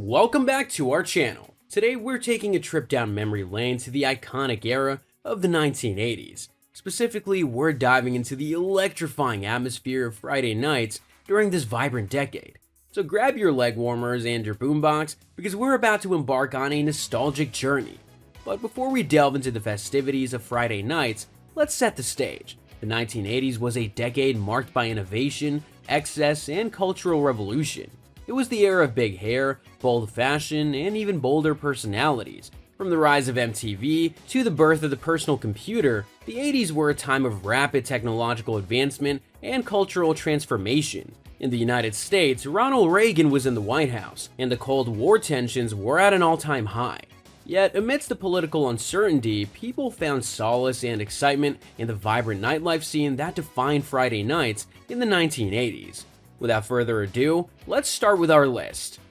Welcome back to our channel. Today we're taking a trip down memory lane to the iconic era of the 1980s. Specifically, we're diving into the electrifying atmosphere of Friday nights during this vibrant decade. So grab your leg warmers and your boombox because we're about to embark on a nostalgic journey. But before we delve into the festivities of Friday nights, let's set the stage. The 1980s was a decade marked by innovation, excess, and cultural revolution. It was the era of big hair, bold fashion, and even bolder personalities. From the rise of MTV to the birth of the personal computer, the 80s were a time of rapid technological advancement and cultural transformation. In the United States, Ronald Reagan was in the White House, and the Cold War tensions were at an all-time high. Yet, amidst the political uncertainty, people found solace and excitement in the vibrant nightlife scene that defined Friday nights in the 1980s. Without further ado, let's start with our list.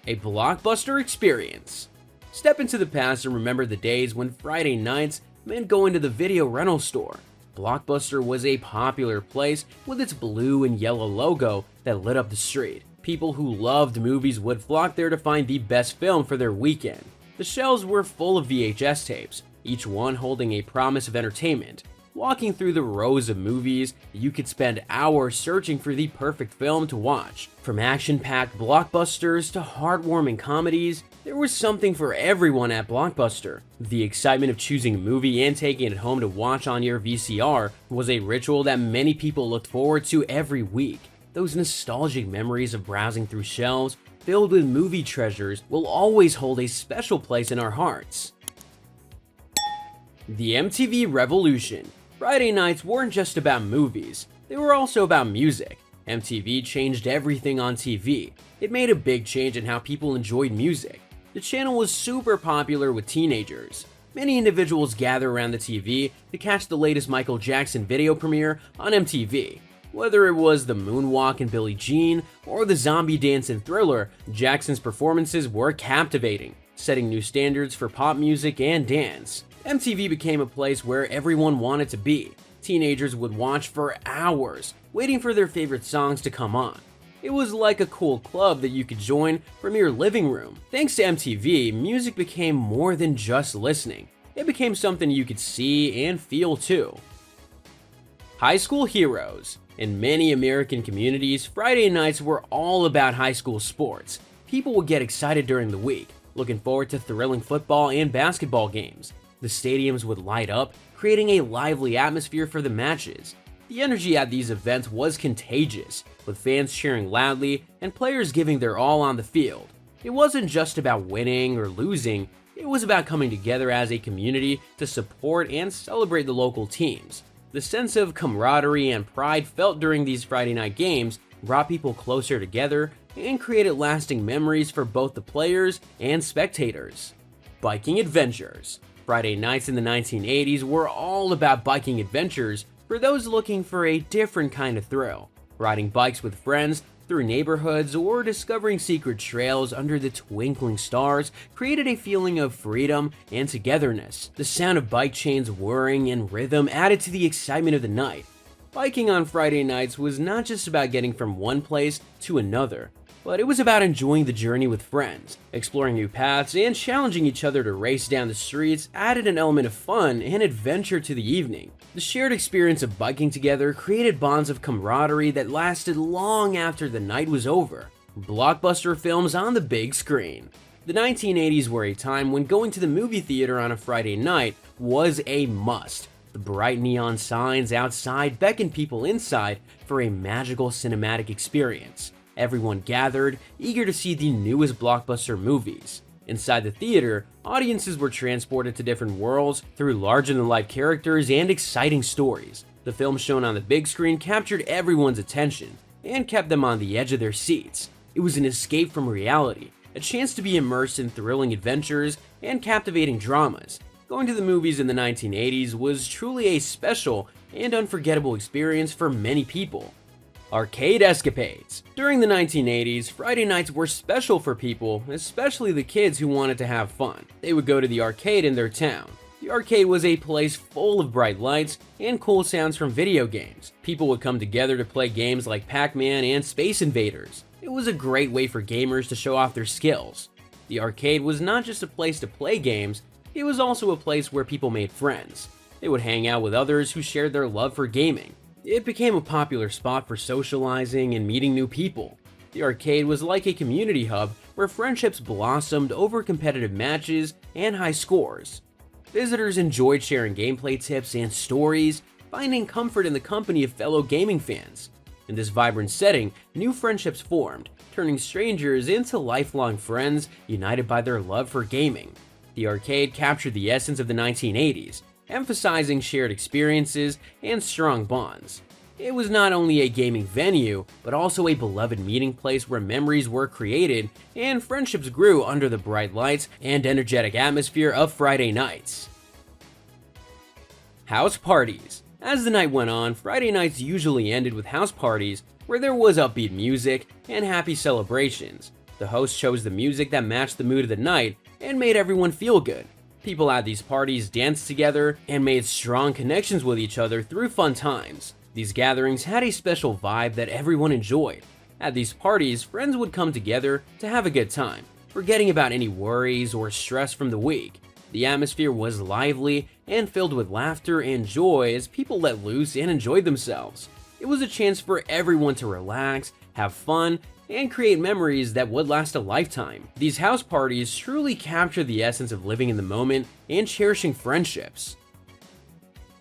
A blockbuster experience. Step into the past and remember the days when Friday nights meant going to the video rental store. Blockbuster was a popular place with its blue and yellow logo that lit up the street. People who loved movies would flock there to find the best film for their weekend. The shelves were full of VHS tapes, each one holding a promise of entertainment. Walking through the rows of movies, you could spend hours searching for the perfect film to watch. From action-packed blockbusters to heartwarming comedies, there was something for everyone at Blockbuster. The excitement of choosing a movie and taking it home to watch on your VCR was a ritual that many people looked forward to every week. Those nostalgic memories of browsing through shelves filled with movie treasures will always hold a special place in our hearts. The MTV Revolution. Friday nights weren't just about movies, they were also about music. MTV changed everything on TV. It made a big change in how people enjoyed music. The channel was super popular with teenagers. Many individuals gather around the TV to catch the latest Michael Jackson video premiere on MTV. Whether it was the moonwalk in Billie Jean or the zombie dance in Thriller, Jackson's performances were captivating, setting new standards for pop music and dance. MTV became a place where everyone wanted to be. Teenagers would watch for hours, waiting for their favorite songs to come on. It was like a cool club that you could join from your living room. Thanks to MTV, music became more than just listening. It became something you could see and feel too. High school heroes. In many American communities, Friday nights were all about high school sports. People would get excited during the week, looking forward to thrilling football and basketball games. The stadiums would light up, creating a lively atmosphere for the matches. The energy at these events was contagious, with fans cheering loudly and players giving their all on the field. It wasn't just about winning or losing, it was about coming together as a community to support and celebrate the local teams. The sense of camaraderie and pride felt during these Friday night games brought people closer together and created lasting memories for both the players and spectators. Biking adventures. Friday nights in the 1980s were all about biking adventures for those looking for a different kind of thrill. Riding bikes with friends through neighborhoods or discovering secret trails under the twinkling stars created a feeling of freedom and togetherness. The sound of bike chains whirring in rhythm added to the excitement of the night. Biking on Friday nights was not just about getting from one place to another, but it was about enjoying the journey with friends. Exploring new paths and challenging each other to race down the streets added an element of fun and adventure to the evening. The shared experience of biking together created bonds of camaraderie that lasted long after the night was over. Blockbuster films on the big screen. The 1980s were a time when going to the movie theater on a Friday night was a must. The bright neon signs outside beckoned people inside for a magical cinematic experience. Everyone gathered, eager to see the newest blockbuster movies. Inside the theater, audiences were transported to different worlds through larger-than-life characters and exciting stories. The films shown on the big screen captured everyone's attention and kept them on the edge of their seats. It was an escape from reality, a chance to be immersed in thrilling adventures and captivating dramas. Going to the movies in the 1980s was truly a special and unforgettable experience for many people. Arcade escapades. During the 1980s, Friday nights were special for people, especially the kids who wanted to have fun. They would go to the arcade in their town. The arcade was a place full of bright lights and cool sounds from video games. People would come together to play games like Pac-Man and Space Invaders. It was a great way for gamers to show off their skills. The arcade was not just a place to play games, it was also a place where people made friends. They would hang out with others who shared their love for gaming. It became a popular spot for socializing and meeting new people. The arcade was like a community hub where friendships blossomed over competitive matches and high scores. Visitors enjoyed sharing gameplay tips and stories, finding comfort in the company of fellow gaming fans. In this vibrant setting, new friendships formed, turning strangers into lifelong friends united by their love for gaming. The arcade captured the essence of the 1980s, emphasizing shared experiences and strong bonds. It was not only a gaming venue, but also a beloved meeting place where memories were created and friendships grew under the bright lights and energetic atmosphere of Friday nights. House parties. As the night went on, Friday nights usually ended with house parties where there was upbeat music and happy celebrations. The host chose the music that matched the mood of the night and made everyone feel good. People at these parties danced together and made strong connections with each other through fun times. These gatherings had a special vibe that everyone enjoyed. At these parties, friends would come together to have a good time, forgetting about any worries or stress from the week. The atmosphere was lively and filled with laughter and joy as people let loose and enjoyed themselves. It was a chance for everyone to relax, have fun, and create memories that would last a lifetime. These house parties truly capture the essence of living in the moment and cherishing friendships.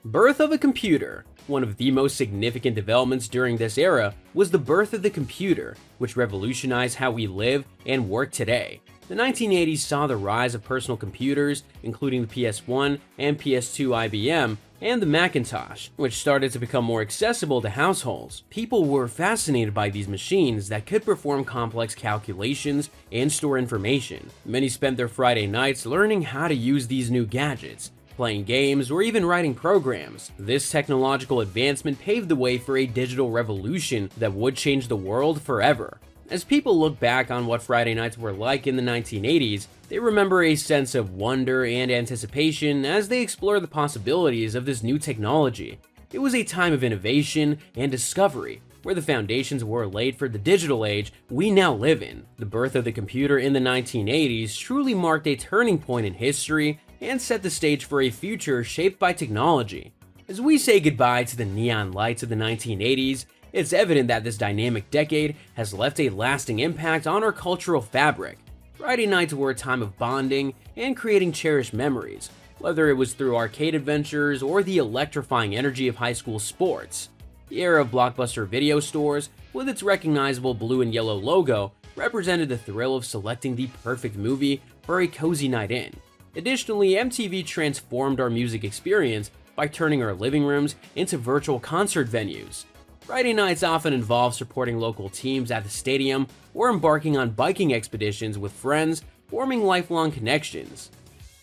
Birth of a computer. One of the most significant developments during this era was the birth of the computer, which revolutionized how we live and work today. The 1980s saw the rise of personal computers, including the PS1 and PS2 IBM, and the Macintosh, which started to become more accessible to households. People were fascinated by these machines that could perform complex calculations and store information. Many spent their Friday nights learning how to use these new gadgets, playing games, or even writing programs. This technological advancement paved the way for a digital revolution that would change the world forever. As people look back on what Friday nights were like in the 1980s, they remember a sense of wonder and anticipation as they explore the possibilities of this new technology. It was a time of innovation and discovery, where the foundations were laid for the digital age we now live in. The birth of the computer in the 1980s truly marked a turning point in history and set the stage for a future shaped by technology. As we say goodbye to the neon lights of the 1980s, it's evident that this dynamic decade has left a lasting impact on our cultural fabric. Friday nights were a time of bonding and creating cherished memories, whether it was through arcade adventures or the electrifying energy of high school sports. The era of blockbuster video stores, with its recognizable blue and yellow logo, represented the thrill of selecting the perfect movie for a cozy night in. Additionally, MTV transformed our music experience by turning our living rooms into virtual concert venues. Friday nights often involve supporting local teams at the stadium or embarking on biking expeditions with friends, forming lifelong connections.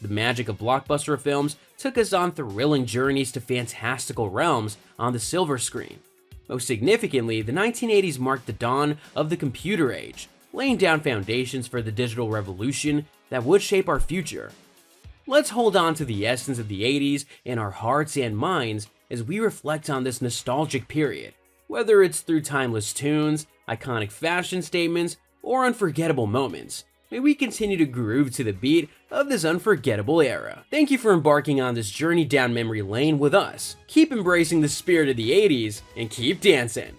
The magic of blockbuster films took us on thrilling journeys to fantastical realms on the silver screen. Most significantly, the 1980s marked the dawn of the computer age, laying down foundations for the digital revolution that would shape our future. Let's hold on to the essence of the 80s in our hearts and minds as we reflect on this nostalgic period. Whether it's through timeless tunes, iconic fashion statements, or unforgettable moments, may we continue to groove to the beat of this unforgettable era. Thank you for embarking on this journey down memory lane with us. Keep embracing the spirit of the 80s and keep dancing.